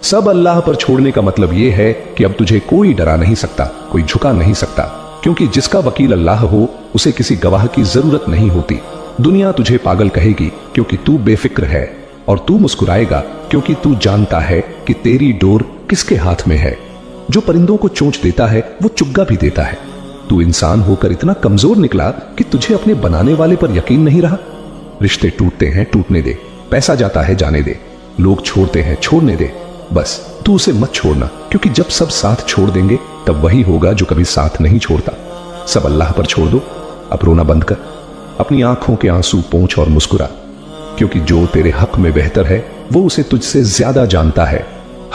सब अल्लाह पर छोड़ने का मतलब यह है कि अब तुझे कोई डरा नहीं सकता, कोई झुका नहीं सकता, क्योंकि जिसका वकील अल्लाह हो उसे किसी गवाह की जरूरत नहीं होती। दुनिया तुझे पागल कहेगी क्योंकि तू बेफिक्र है, और तू मुस्कुराएगा क्योंकि तू जानता है कि तेरी डोर किसके हाथ में है। जो परिंदों को चोंच देता है वो चुग्गा भी देता है। तू इंसान होकर इतना कमजोर निकला कि तुझे अपने बनाने वाले पर यकीन नहीं रहा। रिश्ते टूटते हैं, टूटने दे। पैसा जाता है, जाने दे। लोग छोड़ते हैं, छोड़ने दे। बस तू उसे मत छोड़ना, क्योंकि जब सब साथ छोड़ देंगे तब वही होगा जो कभी साथ नहीं छोड़ता। सब अल्लाह पर छोड़ दो। अब रोना बंद कर, अपनी आंखों के आंसू पोंछ और मुस्कुरा, क्योंकि जो तेरे हक में बेहतर है वो उसे तुझसे ज्यादा जानता है।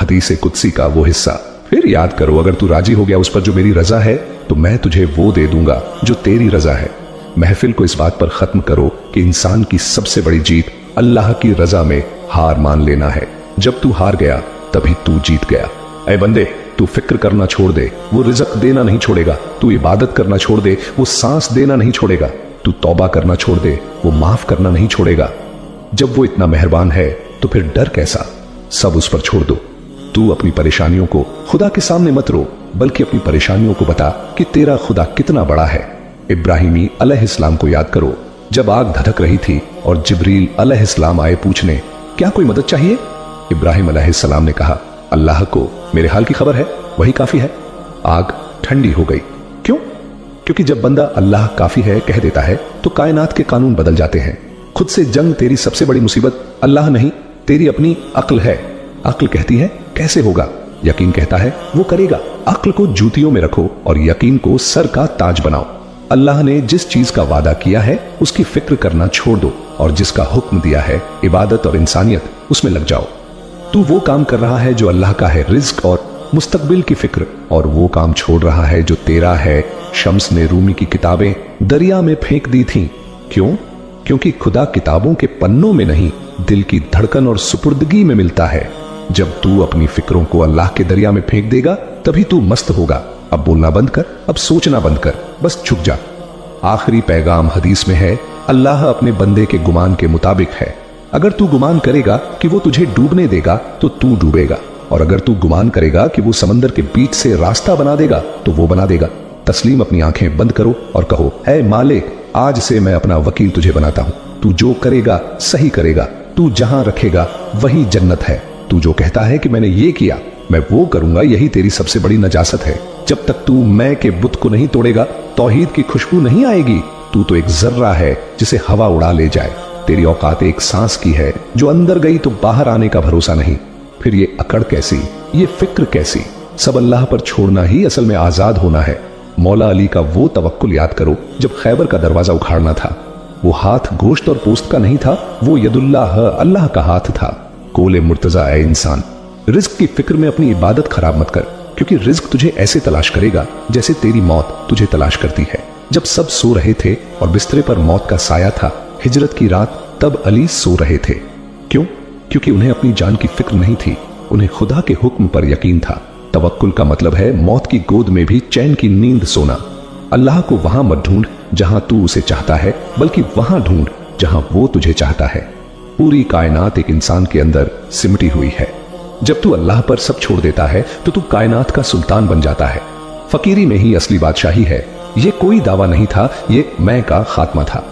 हदीस कुदसी का वो हिस्सा फिर याद करो, अगर तू राजी हो गया उस पर जो मेरी रजा है तो मैं तुझे वो दे दूंगा जो तेरी रजा है। महफिल को इस बात पर खत्म करो कि इंसान की सबसे बड़ी जीत अल्लाह की रजा में हार मान लेना है। जब तू हार गया तभी तू जीत गया। ऐ बंदे, तू फिक्र करना छोड़ दे, वो रिज़्क देना नहीं छोड़ेगा। तू इबादत करना छोड़ दे, वो सांस देना नहीं छोड़ेगा। तू तौबा करना छोड़ दे, वो माफ करना नहीं छोड़ेगा। जब वो इतना मेहरबान है तो फिर डर कैसा? सब उस पर छोड़ दो। तू अपनी परेशानियों को खुदा के सामने मत रो, बल्कि अपनी परेशानियों को बता कि तेरा खुदा कितना बड़ा है। इब्राहिमी अलैहिस्सलाम को याद करो, जब आग धधक रही थी और जिब्रील अलैहिस्सलाम आए पूछने, क्या कोई मदद चाहिए? इब्राहिम अलैहिस्सलाम ने कहा, अल्लाह को मेरे हाल की खबर है, वही काफी है। आग ठंडी हो गई। क्यों? क्योंकि जब बंदा अल्लाह काफी है कह देता है तो कायनात के कानून बदल जाते हैं। खुद से जंग तेरी सबसे बड़ी मुसीबत अल्लाह नहीं, तेरी अपनी अक्ल है। अक्ल कहती है कैसे होगा, यकीन कहता है वो करेगा। अक्ल को जूतियों में रखो और यकीन को सर का ताज बनाओ। अल्लाह ने जिस चीज का वादा किया है उसकी फिक्र करना छोड़ दो, और जिसका हुक्म दिया है इबादत और इंसानियत, उसमें लग जाओ। तू वो काम कर रहा है जो अल्लाह का है, रिज्क और मुस्तकबिल की फिक्र, और वो काम छोड़ रहा है जो तेरा है। शम्स ने रूमी की किताबें दरिया में फेंक दी थीं। क्यों? क्योंकि खुदा किताबों के पन्नों में नहीं, दिल की धड़कन और सुपुर्दगी में मिलता है। जब तू अपनी फिक्रों को अल्लाह के दरिया में फेंक देगा तभी तू मस्त होगा। अब बोलना बंद कर, अब सोचना बंद कर, बस झुक जा। आखिरी पैगाम हदीस में है, अल्लाह अपने बंदे के गुमान के मुताबिक है। अगर तू गुमान करेगा कि वो तुझे डूबने देगा तो तू डूबेगा, और अगर तू गुमान करेगा कि वो समंदर के बीच से रास्ता बना देगा तो वो बना देगा। तस्लीम अपनी आंखें बंद करो और कहो, ऐ मालिक, आज से मैं अपना वकील तुझे बनाता हूं। तू जो करेगा सही करेगा। तू जहां रखेगा वही जन्नत है। तू जो कहता है कि मैंने ये किया, मैं वो करूंगा, यही तेरी सबसे बड़ी नजासत है। जब तक तू मैं के बुत को नहीं तोड़ेगा तौहीद की खुशबू नहीं आएगी। तू तो एक जर्रा है जिसे हवा उड़ा ले जाए। तेरी औकात एक सांस की है, जो अंदर गई तो बाहर आने का भरोसा नहीं। फिर ये अकड़ कैसी, ये फिक्र कैसी? सब अल्लाह पर छोड़ना ही असल में आजाद होना है। मौला अली का वो तवक्कुल याद करो जब खैबर का दरवाजा उखाड़ना था। वो हाथ गोश्त और पोस्त का नहीं था, वो यदुल्लाह अल्लाह का हाथ था। कोले मुर्तजा है इंसान, रिज्क की फिक्र में अपनी इबादत खराब मत कर, क्योंकि रिज्क तुझे ऐसे तलाश करेगा जैसे तेरी मौत तुझे तलाश करती है। जब सब सो रहे थे और बिस्तरे पर मौत का साया था, हिजरत की रात, तब अली सो रहे थे। क्यों? क्योंकि उन्हें अपनी जान की फिक्र नहीं थी, उन्हें खुदा के हुक्म पर यकीन था। तवक्कुल का मतलब है मौत की गोद में भी चैन की नींद सोना। अल्लाह को वहां मत ढूंढ जहां तू उसे चाहता है, बल्कि वहां ढूंढ जहां वो तुझे चाहता है। पूरी कायनात एक इंसान के अंदर सिमटी हुई है। जब तू अल्लाह पर सब छोड़ देता है तो तू कायनात का सुल्तान बन जाता है। फकीरी में ही असली बादशाही है। ये कोई दावा नहीं था, ये मैं का खात्मा था।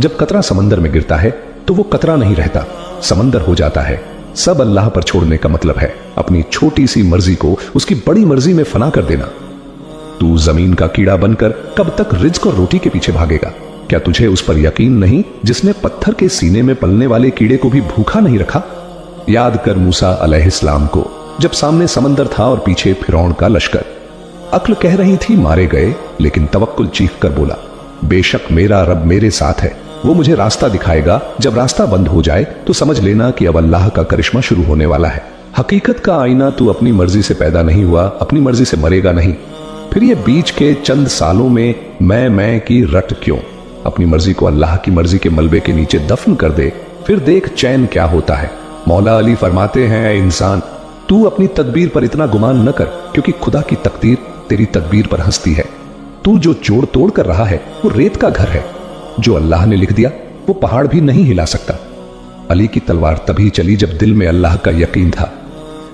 जब कतरा समंदर में गिरता है तो वो कतरा नहीं रहता, समंदर हो जाता है। सब अल्लाह पर छोड़ने का मतलब है अपनी छोटी सी मर्जी को उसकी बड़ी मर्जी में फना कर देना। तू जमीन का कीड़ा बनकर कब तक रिज्क और रोटी के पीछे भागेगा? क्या तुझे उस पर यकीन नहीं जिसने पत्थर के सीने में पलने वाले कीड़े को भी भूखा नहीं रखा? याद कर मूसा अलैहिस्सलाम को, जब सामने समंदर था और पीछे फिरौन का लश्कर। अक्ल कह रही थी मारे गए, लेकिन तवक्कुल चीख कर बोला, बेशक मेरा रब मेरे साथ है, वो मुझे रास्ता दिखाएगा। जब रास्ता बंद हो जाए तो समझ लेना कि अब अल्लाह का करिश्मा शुरू होने वाला है। हकीकत का आईना तू अपनी मर्जी से पैदा नहीं हुआ, अपनी मर्जी से मरेगा नहीं। फिर ये बीच के चंद सालों में मैं की रट क्यों? अपनी मर्जी को अल्लाह की मर्जी के मलबे के नीचे दफन कर दे, फिर देख चैन क्या होता है। मौला अली फरमाते हैं, इंसान तू अपनी तदबीर पर इतना गुमान न कर, क्योंकि खुदा की तकदीर तेरी तदबीर पर हंसती है। तू जो जोड़ तोड़ कर रहा है वो रेत का घर है, जो अल्लाह ने लिख दिया वो पहाड़ भी नहीं हिला सकता। अली की तलवार तभी चली जब दिल में अल्लाह का यकीन था।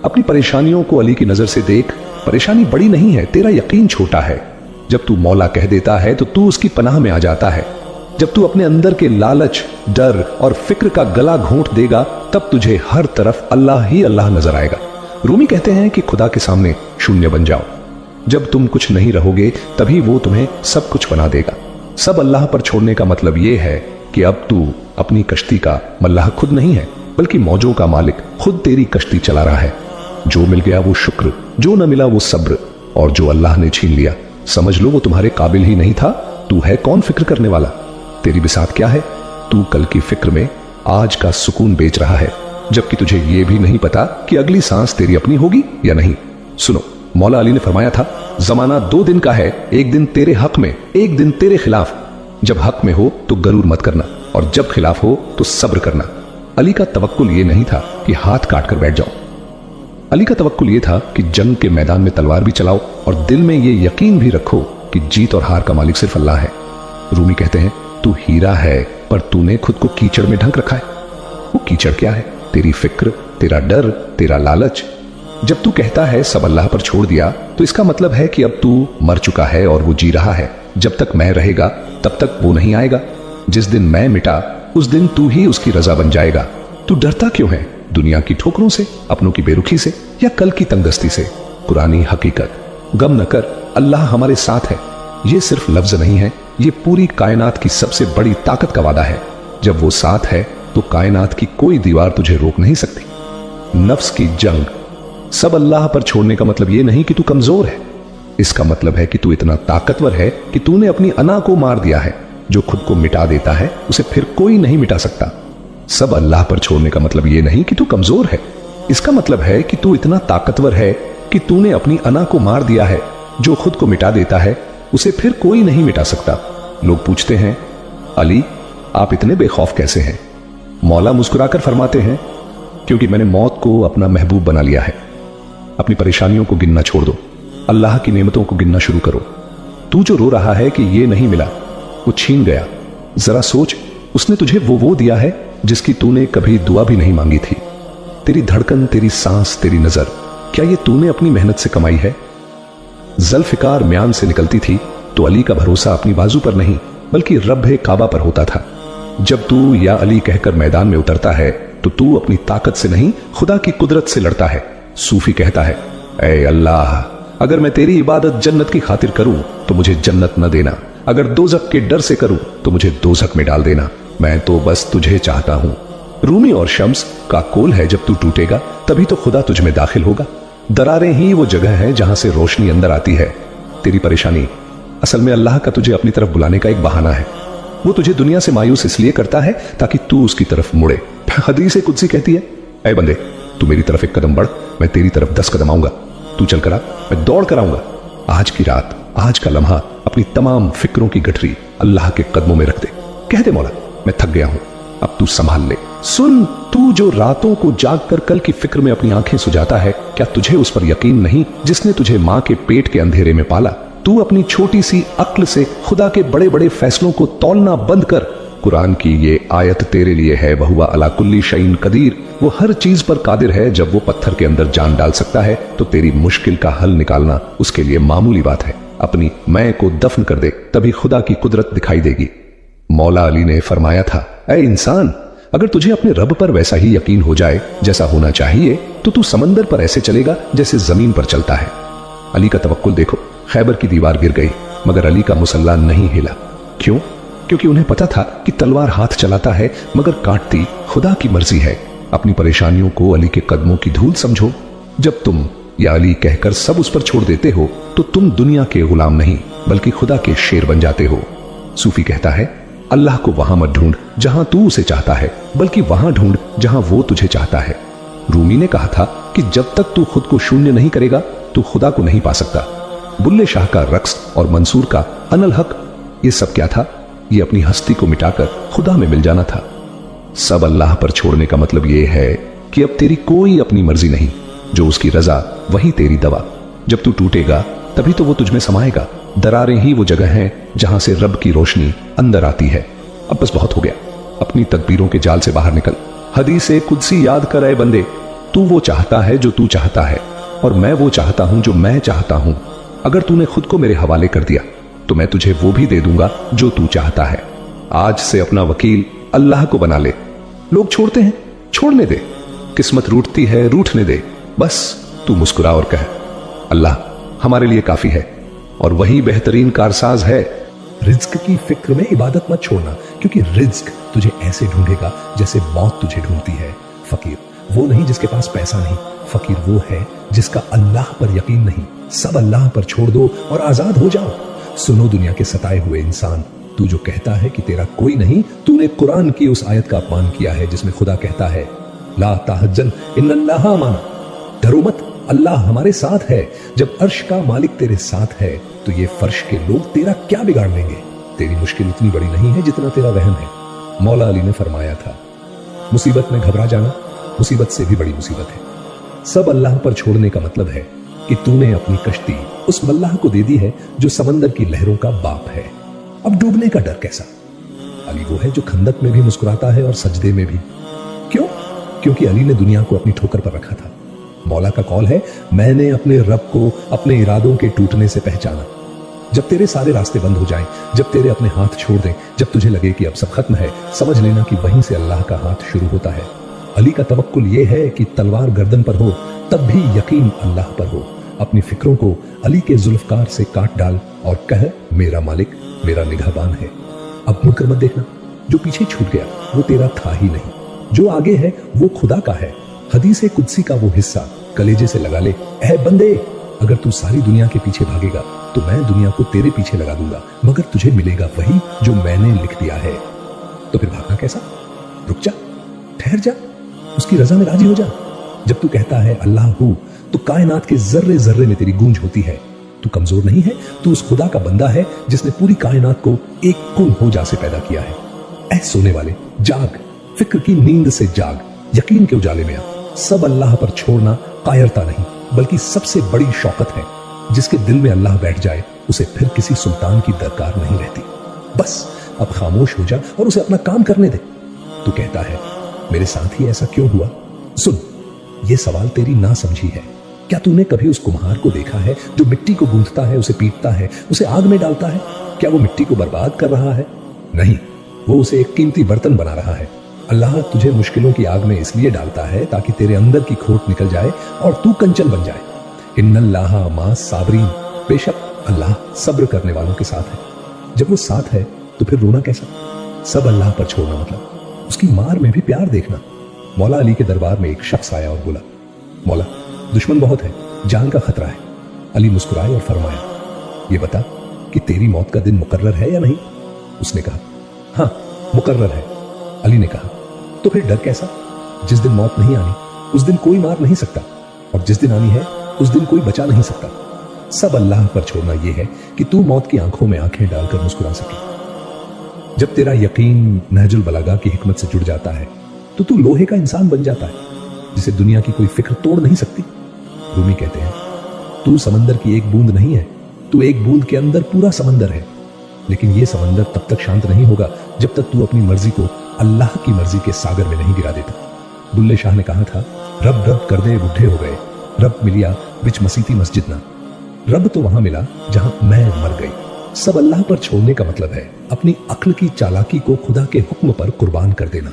अपनी परेशानियों को अली की नजर से देख। परेशानी बड़ी नहीं है, तेरा यकीन छोटा है। जब तू मौला कह देता है तो तू उसकी पनाह में आ जाता है। जब तू अपने अंदर के लालच, डर और फिक्र का गला घोंट देगा, तब तुझे हर तरफ अल्लाह ही अल्लाह नजर आएगा। रूमी कहते हैं कि खुदा के सामने शून्य बन जाओ। जब तुम कुछ नहीं रहोगे तभी वो तुम्हें सब कुछ बना देगा। सब अल्लाह पर छोड़ने का मतलब ये है कि अब तू अपनी कश्ती का मल्लाह खुद नहीं है, बल्कि मौजों का मालिक खुद तेरी कश्ती चला रहा है। जो मिल गया वो शुक्र, जो न मिला वो सब्र, और जो अल्लाह ने छीन लिया समझ लो वो तुम्हारे काबिल ही नहीं था। तू है कौन फिक्र करने वाला? तेरी बिसात क्या है? तू कल की फिक्र में आज का सुकून बेच रहा है, जबकि तुझे ये भी नहीं पता कि अगली सांस तेरी अपनी होगी या नहीं। सुनो, मौला अली ने फरमाया था, जमाना 2 दिन का है, एक दिन तेरे हक में, एक दिन तेरे खिलाफ। जब हक में हो तो गरूर मत करना, और जब खिलाफ हो तो सब्र करना। अली का तवक्कुल ये नहीं था कि हाथ काट कर बैठ जाओ। अली का तवक्कुल ये था कि जंग के मैदान में तलवार भी चलाओ और दिल में ये यकीन भी रखो कि जीत और हार का मालिक सिर्फ अल्लाह है। रूमी कहते हैं, तू हीरा है पर तूने खुद को कीचड़ में ढक रखा है। वो कीचड़ क्या है? तेरी फिक्र, तेरा डर, तेरा लालच। जब तू कहता है सब अल्लाह पर छोड़ दिया, तो इसका मतलब है कि अब तू मर चुका है और वो जी रहा है। जब तक मैं रहेगा तब तक वो नहीं आएगा। जिस दिन मैं मिटा उस दिन तू ही उसकी रजा बन जाएगा। तू डरता क्यों है? दुनिया की ठोकरों से, अपनों की बेरुखी से, या कल की तंगदस्ती से? कुरानी हकीकत, गम न कर, अल्लाह हमारे साथ है। ये सिर्फ लफ्ज नहीं है, ये पूरी कायनात की सबसे बड़ी ताकत का वादा है। जब वो साथ है तो कायनात की कोई दीवार तुझे रोक नहीं सकती। नफ्स की जंग। सब अल्लाह पर छोड़ने का मतलब ये नहीं कि तू कमजोर है, इसका मतलब है कि तू इतना ताकतवर है कि तूने अपनी अना को मार दिया है। जो खुद को मिटा देता है उसे फिर कोई नहीं मिटा सकता। सब अल्लाह पर छोड़ने का मतलब ये नहीं कि तू कमजोर है, इसका मतलब है कि तू इतना ताकतवर है कि तूने अपनी अना को मार दिया है। जो खुद को मिटा देता है उसे फिर कोई नहीं मिटा सकता। लोग पूछते हैं, अली आप इतने बेखौफ कैसे हैं? मौला मुस्कुराकर फरमाते हैं, क्योंकि मैंने मौत को अपना महबूब बना लिया है। अपनी परेशानियों को गिनना छोड़ दो, अल्लाह की नेमतों को गिनना शुरू करो। तू जो रो रहा है कि ये नहीं मिला, वो छीन गया, जरा सोच, उसने तुझे वो दिया है जिसकी तूने कभी दुआ भी नहीं मांगी थी। तेरी धड़कन, तेरी सांस, तेरी नजर, क्या ये तूने अपनी मेहनत से कमाई है? जुल्फिकार म्यान से निकलती थी तो अली का भरोसा अपनी बाजू पर नहीं बल्कि रब्बे काबा पर होता था। जब तू या अली कहकर मैदान में उतरता है तो तू अपनी ताकत से नहीं खुदा की कुदरत से लड़ता है। सूफी कहता है, ऐ अल्लाह, अगर मैं तेरी इबादत जन्नत की खातिर करूं तो मुझे जन्नत न देना, अगर दोजख के डर से करूं तो मुझे दोजख में डाल देना, मैं तो बस तुझे चाहता हूं। रूमी और शम्स का कोल है, जब तू टूटेगा तभी तो खुदा तुझ में दाखिल होगा। दरारें ही वो जगह है जहां से रोशनी अंदर आती है। तेरी परेशानी असल में अल्लाह का तुझे अपनी तरफ बुलाने का एक बहाना है। वो तुझे दुनिया से मायूस इसलिए करता है ताकि तू उसकी तरफ मुड़े। हदीस कुदसी कहती है, ऐ बंदे, तू मेरी तरफ 1 कदम बढ़, मैं तेरी तरफ 10 कदम आऊंगा। तू चल कर आ, मैं दौड़ कर आऊंगा। आज की रात, आज का लम्हा, अपनी तमाम फिक्रों की गठरी अल्लाह के कदमों में रख दे। कह दे, मौला मैं थक गया हूं, अब तू संभाल ले। सुन, तू जो रातों को जाग कर कल की फिक्र में अपनी आंखें सुजाता है, क्या तुझे उस पर यकीन नहीं जिसने तुझे मां के पेट के अंधेरे में पाला? तू अपनी छोटी सी अक्ल से खुदा के बड़े बड़े फैसलों को तौलना बंद कर। कुरान की ये आयत तेरे लिए है, वहुवा अला कुल्ली शैइन कदीर। वो हर चीज पर कादिर है। जब वो पत्थर के अंदर जान डाल सकता है तो तेरी मुश्किल का हल निकालना उसके लिए मामूली बात है। अपनी मैं को दफन कर दे, तभी खुदा की कुदरत दिखाई देगी। मौला अली ने फरमाया था, ऐ इंसान, अगर तुझे अपने रब पर वैसा ही यकीन हो जाए जैसा होना चाहिए तो तू समंदर पर ऐसे चलेगा जैसे जमीन पर चलता है। अली का तवक्कुल देखो, खैबर की दीवार गिर गई मगर अली का मुसल्ला नहीं हिला। क्यों? क्योंकि उन्हें पता था कि तलवार हाथ चलाता है मगर काटती खुदा की मर्जी है। अपनी परेशानियों को अली के कदमों की धूल समझो। जब तुम या अली कहकर सब उस पर छोड़ देते हो तो तुम दुनिया के गुलाम नहीं बल्कि खुदा के शेर बन जाते हो। सूफी कहता है, अल्लाह को वहां मत ढूंढ जहां तू उसे चाहता है, बल्कि वहां ढूंढ जहां वो तुझे चाहता है। रूमी ने कहा था कि जब तक तू खुद को शून्य नहीं करेगा तू खुदा को नहीं पा सकता। बुल्ले शाह का रक्स और मंसूर का अनल हक, ये सब क्या था? ये अपनी हस्ती को मिटाकर खुदा में मिल जाना था। सब अल्लाह पर छोड़ने का मतलब ये है कि अब तेरी कोई अपनी मर्जी नहीं, जो उसकी रजा वही तेरी दवा। जब तू टूटेगा तभी तो वो तुझमें समाएगा। दरारें ही वो जगह हैं जहां से रब की रोशनी अंदर आती है। अब बस बहुत हो गया, अपनी तदबीरों के जाल से बाहर निकल। हदीस कुदसी याद कर, आए बंदे, तू वो चाहता है जो तू चाहता है, और मैं वो चाहता हूं जो मैं चाहता हूं। अगर तूने खुद को मेरे हवाले कर दिया तो मैं तुझे वो भी दे दूंगा जो तू चाहता है। आज से अपना वकील अल्लाह को बना ले। लोग छोड़ते हैं, छोड़ने दे। किस्मत रूठती है, रूठने दे। बस तू मुस्कुरा और कह, अल्लाह हमारे लिए काफी है और वही बेहतरीन कारसाज है। रिज्क की फिक्र में इबादत मत छोड़ना, क्योंकि रिज्क तुझे ऐसे ढूंढेगा जैसे मौत तुझे ढूंढती है। फकीर वो नहीं जिसके पास पैसा नहीं, फकीर वो है जिसका अल्लाह पर यकीन नहीं। सब अल्लाह पर छोड़ दो और आजाद हो जाओ। सुनो दुनिया के सताए हुए इंसान, तू जो कहता है कि तेरा कोई नहीं, तूने कुरान की उस आयत का अपमान किया है जिसमें खुदा कहता है, ला ताहज्जन इन्नल्लाह माना, डरो मत, अल्लाह हमारे साथ है। जब अर्श का मालिक तेरे साथ है तो ये फर्श के लोग तेरा क्या बिगाड़ लेंगे? तेरी मुश्किल इतनी बड़ी नहीं है जितना तेरा वहम है। मौला अली ने फरमाया था, मुसीबत में घबरा जाना मुसीबत से भी बड़ी मुसीबत है। सब अल्लाह पर छोड़ने का मतलब है कि तूने अपनी कश्ती उस मल्लाह को दे दी है जो समंदर की लहरों का बाप है। अब डूबने का डर कैसा? अली वो है जो खंदक में भी मुस्कुराता है और सजदे में भी। क्यों? क्योंकि अली ने दुनिया को अपनी ठोकर पर रखा था। मौला का कौल है, मैंने अपने रब को अपने इरादों के टूटने से पहचाना। जब तेरे सारे रास्ते बंद हो जाएं, जब तेरे अपने हाथ छोड़ दें, जब तुझे लगे कि अब सब खत्म है, समझ लेना कि वहीं से अल्लाह का हाथ शुरू होता है। अली का तवक्कुल यह है कि तलवार गर्दन पर हो तब भी यकीन अल्लाह पर हो। अपनी फिक्रों को अली के जुल्फकार से काट डाल और कह, मेरा मालिक मेरा निगाहबान है। अब मुड़कर मत देखना, जो पीछे छूट गया वो तेरा था ही नहीं, जो आगे है वो खुदा का है। हदीसे कुदसी का वो हिस्सा कलेजे से लगा ले, ऐ बंदे, अगर तू सारी दुनिया के पीछे भागेगा तो मैं दुनिया को तेरे पीछे लगा दूंगा, मगर तुझे मिलेगा वही जो मैंने लिख दिया है। तो फिर भागना कैसा? रुक जा, ठहर जा, उसकी रजा में राजी हो जा। जब तू कहता है अल्लाह हूं तो कायनात के जर्रे जर्रे में तेरी गूंज होती है। तू कमजोर नहीं है, तू उस खुदा का बंदा है जिसने पूरी कायनात को एक कुन हो जा से पैदा किया है। ऐ सोने वाले, जाग, फिक्र की नींद से जाग, यकीन के उजाले में आ। सब अल्लाह पर छोड़ना कायरता नहीं बल्कि सबसे बड़ी शौकत है। जिसके दिल में अल्लाह बैठ जाए उसे फिर किसी सुल्तान की दरकार नहीं रहती। बस अब खामोश हो जा और उसे अपना काम करने दे। तू कहता है मेरे साथ ही ऐसा क्यों हुआ? सुन, ये सवाल तेरी ना समझी है। क्या तूने कभी उस कुम्हार को देखा है जो मिट्टी को गूंथता है, उसे पीटता है, उसे आग में डालता है? क्या वो मिट्टी को बर्बाद कर रहा है? नहीं, वो उसे एक कीमती बर्तन बना रहा है। अल्लाह तुझे मुश्किलों की आग में इसलिए डालता है ताकि तेरे अंदर की खोट निकल जाए और तू कंचन बन जाए। इन्नल्लाह मा साबरीन, बेशक अल्लाह सब्र करने वालों के साथ है। जब वो साथ है तो फिर रोना कैसा? सब अल्लाह पर छोड़ना मतलब उसकी मार में भी प्यार देखना। मौला अली के दरबार में एक शख्स आया और बोला, मौला दुश्मन बहुत है, जान का खतरा है। अली मुस्कुराए और फरमाया, ये बता कि तेरी मौत का दिन मुकर्रर है या नहीं? उसने कहा, हाँ मुकर्रर है। अली ने कहा, तो फिर डर कैसा? जिस दिन मौत नहीं आनी उस दिन कोई मार नहीं सकता, और जिस दिन आनी है उस दिन कोई बचा नहीं सकता। सब अल्लाह पर छोड़ना यह है कि तू मौत की आंखों में आंखें डालकर मुस्कुरा सके। जब तेरा यकीन नहजुल बलागा की हिकमत से जुड़ जाता है तो तू लोहे का इंसान बन जाता है जिसे दुनिया की कोई फिक्र तोड़ नहीं सकती। रूमी कहते हैं, तू समंदर की एक बूंद नहीं है, तू एक बूंद के अंदर पूरा समंदर है। लेकिन यह समंदर तब तक शांत नहीं होगा जब तक तू अपनी मर्जी को अल्लाह की मर्जी के सागर में नहीं गिरा देता। बुल्ले शाह ने कहा था, रब रब कर दे बुढ़े हो गए, रब मिलिया बिच मसीती मस्जिद ना। रब तो वहां मिला जहां मैं मर गई। सब अल्लाह पर छोड़ने का मतलब है अपनी अक्ल की चालाकी को खुदा के हुक्म पर कुर्बान कर देना।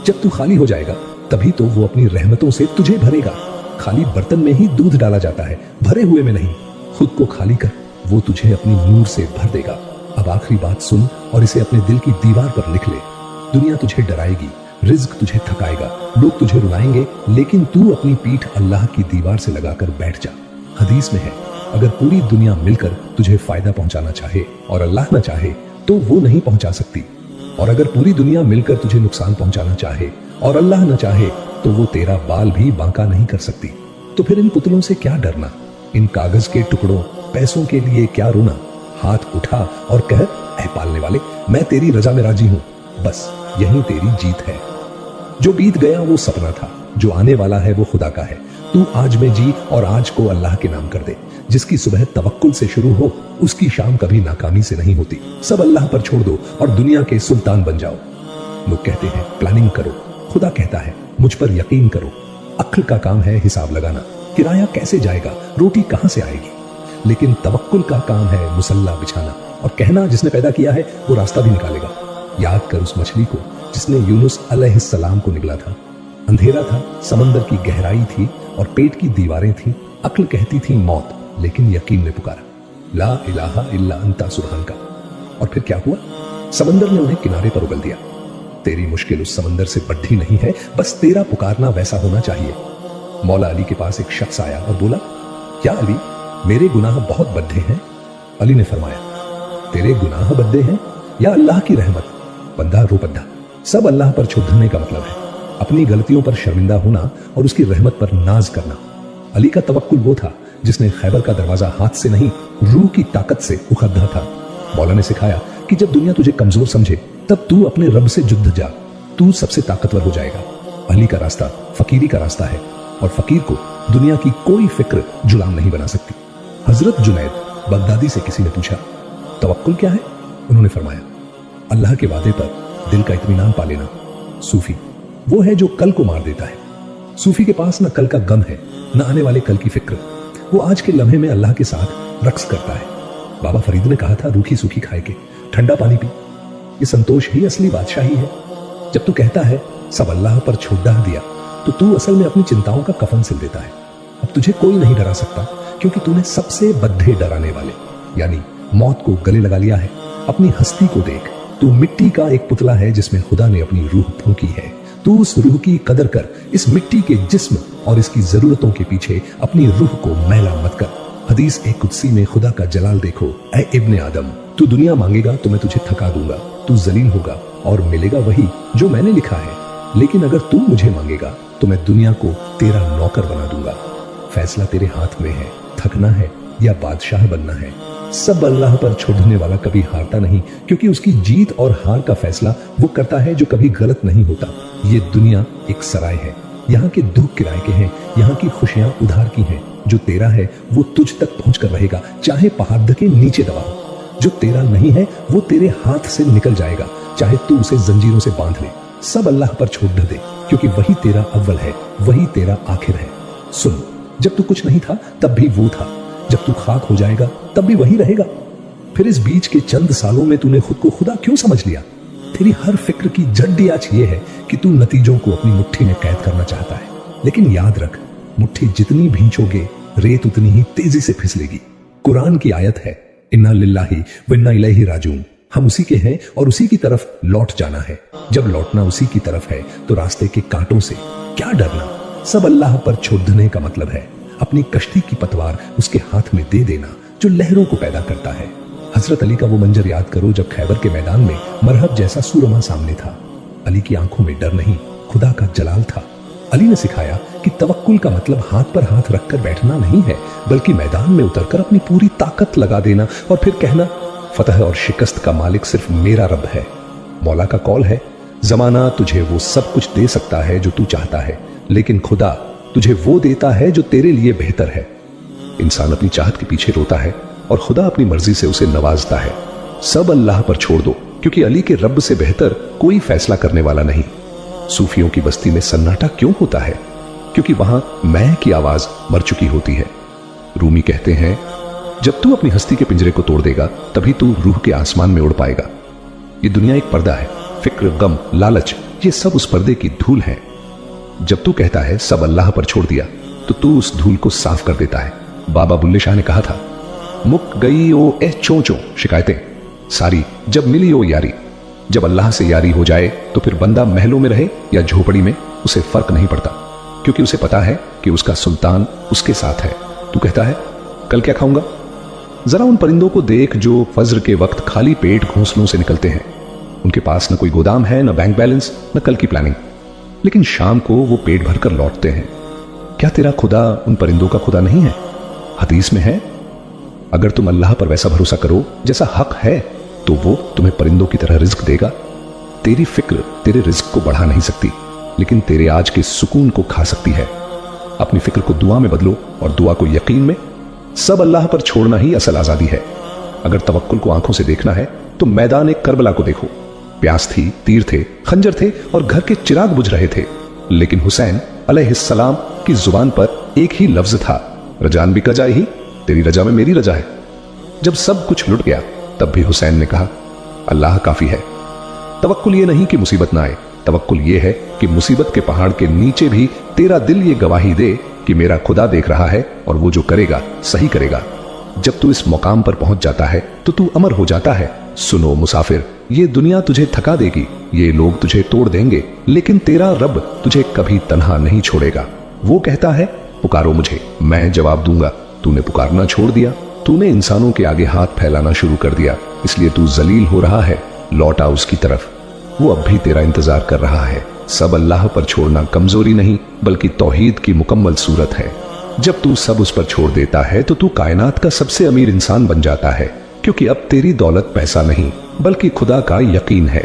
जब तू खाली हो जाएगा तभी तो वो अपनी रहमतों से तुझे भरेगा। खाली बर्तन में ही दूध डाला जाता है, भरे हुए में नहीं। खुद को खाली कर, वो तुझे अपनी नूर से भर देगा। अब आखिरी बात सुन और इसे अपने दिल की दीवार पर लिख ले। दुनिया तुझे डराएगी, रिज्क तुझे थकाएगा, लोग तुझे रुलाएंगे, लेकिन तू अपनी पीठ अल्लाह की दीवार से लगाकर बैठ जा। हदीस में है, अगर पूरी दुनिया मिलकर तुझे फायदा पहुंचाना चाहे और अल्लाह न चाहे तो वो नहीं पहुंचा सकती, और अगर पूरी दुनिया मिलकर तुझे नुकसान पहुंचाना चाहे और अल्लाह न चाहे तो वो तेरा बाल भी बांका नहीं कर सकती। तो फिर इन पुतलों से क्या डरना, इन कागज के टुकड़ों पैसों के लिए क्या रोना। हाथ उठा और कह, ऐ पालने वाले, मैं तेरी रजा में राजी हूं, बस यही तेरी जीत है। जो बीत गया वो सपना था, जो आने वाला है वो खुदा का है। तू आज में जी और आज को अल्लाह के नाम कर दे। जिसकी सुबह तवक्कुल से शुरू हो उसकी शाम कभी नाकामी से नहीं होती। सब अल्लाह पर छोड़ दो और दुनिया के सुल्तान बन जाओ। लोग कहते हैं प्लानिंग करो, खुदा कहता है मुझ पर यकीन करो। अक्ल का काम है हिसाब लगाना, किराया कैसे जाएगा, रोटी कहां से आएगी। लेकिन तवक्कुल का काम है मुसल्ला बिछाना और कहना जिसने पैदा किया है वो रास्ता भी निकालेगा। याद कर उस मछली को जिसने यूनुस अलैहिस्सलाम को निगला था। अंधेरा था, समंदर की गहराई थी और पेट की दीवारें थी। अक्ल कहती थी मौत, लेकिन यकीन ने पुकारा ला इलाहा इल्ला अंता सुबहान का। और फिर क्या हुआ? समंदर ने उन्हें किनारे पर उगल दिया। तेरी मुश्किल उस समंदर से बढ़ी नहीं है, बस तेरा पुकारना वैसा होना चाहिए। मौला अली के पास एक शख्स आया और बोला, क्या अली, मेरे गुनाह बहुत बड्ढे हैं? अली ने फरमाया, तेरे गुनाह बड्ढे हैं या अल्लाह की रहमत? बंदा रो पड़ा। सब अल्लाह पर छोड़ने का मतलब है अपनी गलतियों पर शर्मिंदा होना और उसकी रहमत पर नाज करना। अली का तवक्कुल वो था जिसने खैबर का दरवाजा हाथ से नहीं रूह की ताकत से उखड़ा था। मौला ने सिखाया कि जब दुनिया तुझे कमजोर समझे तब तू अपने रब से जुद्ध जा, तू सबसे ताकतवर हो जाएगा। अली का रास्ता फकीरी का रास्ता है और फकीर को दुनिया की कोई फिक्र जुलाम नहीं बना सकती। हजरत जुनैद बगदादी से किसी ने पूछा, तवक्कुल क्या है? उन्होंने फरमाया, अल्लाह के वादे पर दिल का इत्मीनान पा लेना। सूफी वो है जो कल को मार देता है। सूफी के पास न कल का गम है न आने वाले कल की फिक्र। वो आज के लम्हे में अल्लाह के साथ रक्स करता है। बाबा फरीद ने कहा था, रूखी सूखी खाए के ठंडा पानी पी। ये संतोष ही असली बादशाही है। जब तू कहता है सब अल्लाह पर छोड़ दिया तो तू असल में अपनी चिंताओं का कफन सिल देता है। अब तुझे कोई नहीं डरा सकता क्योंकि तूने सबसे बद्धे डराने वाले यानी मौत को गले लगा लिया है। अपनी हस्ती को देख, तू मिट्टी का एक पुतला है जिसमें खुदा ने अपनी रूह फूंकी है। तू उस रूह की कदर कर। इस मिट्टी के जिस्म और इसकी जरूरतों के पीछे अपनी रूह को मैला मत कर। हदीस एक कुदसी में खुदा का जलाल देखो, ऐ इब्ने आदम, तू दुनिया मांगेगा तो मैं तुझे थका दूंगा, तू जलील होगा और मिलेगा वही जो मैंने लिखा है। लेकिन अगर तू मुझे मांगेगा तो मैं दुनिया को तेरा नौकर बना दूंगा। फैसला तेरे हाथ में है, थकना है या बादशाह बनना है। सब अल्लाह पर छोड़ने वाला कभी हारता नहीं, क्योंकि उसकी जीत और हार का फैसला वो करता है जो कभी गलत नहीं होता। ये दुनिया एक सराय है, यहाँ के दुख किराए के हैं, यहाँ की खुशियां उधार की हैं। जो तेरा है वो तुझ तक पहुंच कर रहेगा, चाहे पहाड़ के नीचे दबा हो। जो तेरा नहीं है वो तेरे हाथ से निकल जाएगा, चाहे तू उसे जंजीरों से बांध ले। सब अल्लाह पर छोड़ दे, क्योंकि वही तेरा अव्वल है, वही तेरा आखिर है। सुन, जब तू कुछ नहीं था तब भी वो था, जब तू खाक हो जाएगा तब भी वही रहेगा। फिर इस बीच के चंद सालों में तूने खुद को खुदा क्यों समझ लिया? तेरी हर फिक्र की जड्डी आज ये है कि तू नतीजों को अपनी मुट्ठी में कैद करना चाहता है। लेकिन याद रख, मुट्ठी जितनी भींचोगे रेत उतनी ही तेजी से फिसलेगी। कुरान की आयत है, इन्ना लिल्लाहि व इन्ना इलैहि राजिऊन, हम उसी के हैं और उसी की तरफ लौट जाना है। जब लौटना उसी की तरफ है तो रास्ते के कांटों से क्या डरना? सब अल्लाह पर छोड़ने का मतलब है अपनी कश्ती की पतवार उसके हाथ में दे देना जो लहरों को पैदा करता है। हजरत अली का वो मंजर याद करो जब खैबर के मैदान में मरहब जैसा सूरमा सामने था। अली की आंखों में डर नहीं, खुदा का जलाल था। अली ने सिखाया कि तवक्कुल का मतलब हाथ पर हाथ रखकर बैठना नहीं है, बल्कि मैदान में उतरकर अपनी पूरी ताकत लगा देना और फिर कहना, फतह और शिकस्त का मालिक सिर्फ मेरा रब है। मौला का कौल है, जमाना तुझे वो सब कुछ दे सकता है जो तू चाहता है, लेकिन खुदा तुझे वो देता है जो तेरे लिए बेहतर है। इंसान अपनी चाहत के पीछे रोता है और खुदा अपनी मर्जी से उसे नवाजता है। सब अल्लाह पर छोड़ दो, क्योंकि अली के रब से बेहतर कोई फैसला करने वाला नहीं। सूफियों की बस्ती में सन्नाटा क्यों होता है? क्योंकि वहां मैं की आवाज मर चुकी होती है। रूमी कहते हैं, जब तू अपनी हस्ती के पिंजरे को तोड़ देगा तभी तू रूह के आसमान में उड़ पाएगा। ये दुनिया एक पर्दा है, फिक्र, गम, लालच, ये सब उस पर्दे की धूल है। जब तू कहता है सब अल्लाह पर छोड़ दिया तो तू उस धूल को साफ कर देता है। बाबा बुल्ले शाह ने कहा था, मुक गई ओ ए चोंचो शिकायतें सारी, जब मिली ओ यारी। जब अल्लाह से यारी हो जाए तो फिर बंदा महलों में रहे या झोपड़ी में उसे फर्क नहीं पड़ता, क्योंकि उसे पता है कि उसका सुल्तान उसके साथ है। तू कहता है कल क्या खाऊंगा? जरा उन परिंदों को देख जो फज्र के वक्त खाली पेट घोंसलों से निकलते हैं। उनके पास न कोई गोदाम है, न बैंक बैलेंस, न कल की प्लानिंग, लेकिन शाम को वो पेट भरकर लौटते हैं। क्या तेरा खुदा उन परिंदों का खुदा नहीं है? हदीस में है, अगर तुम अल्लाह पर वैसा भरोसा करो जैसा हक है तो वो तुम्हें परिंदों की तरह रिज्क देगा। तेरी फिक्र तेरे रिज्क को बढ़ा नहीं सकती, लेकिन तेरे आज के सुकून को खा सकती है। अपनी फिक्र को दुआ में बदलो और दुआ को यकीन में। सब अल्लाह पर छोड़ना ही असल आजादी है। अगर तवक्कुल को आंखों से देखना है तो मैदान एक करबला को देखो। प्यास थी, तीर थे, खंजर थे और घर के चिराग बुझ रहे थे, लेकिन हुसैन अलैहिस्सलाम की जुबान पर एक ही लफ्ज था, रजान भी कजा ही, तेरी रजा में मेरी रजा है। जब सब कुछ लुट गया तब भी हुसैन ने कहा, अल्लाह काफी है। तवक्कुल ये नहीं कि मुसीबत ना आए, तवक्कुल ये है कि मुसीबत के पहाड़ के नीचे भी तेरा दिल ये गवाही दे कि मेरा खुदा देख रहा है और वो जो करेगा सही करेगा। जब तू इस मुकाम पर पहुंच जाता है तो तू अमर हो जाता है। सुनो मुसाफिर, ये दुनिया तुझे थका देगी, ये लोग तुझे तोड़ देंगे, लेकिन तेरा रब तुझे कभी तन्हा नहीं छोड़ेगा। वो कहता है, पुकारो मुझे, मैं जवाब दूंगा। तूने पुकारना छोड़ दिया, तूने इंसानों के आगे हाथ फैलाना शुरू कर दिया, इसलिए तू जलील हो रहा है। लौट आ उसकी तरफ, वो अब भी तेरा इंतजार कर रहा है। सब अल्लाह पर छोड़ना कमजोरी नहीं बल्कि तौहीद की मुकम्मल सूरत है। जब तू सब उस पर छोड़ देता है तो तू कायनात का सबसे अमीर इंसान बन जाता है, क्योंकि अब तेरी दौलत पैसा नहीं बल्कि खुदा का यकीन है।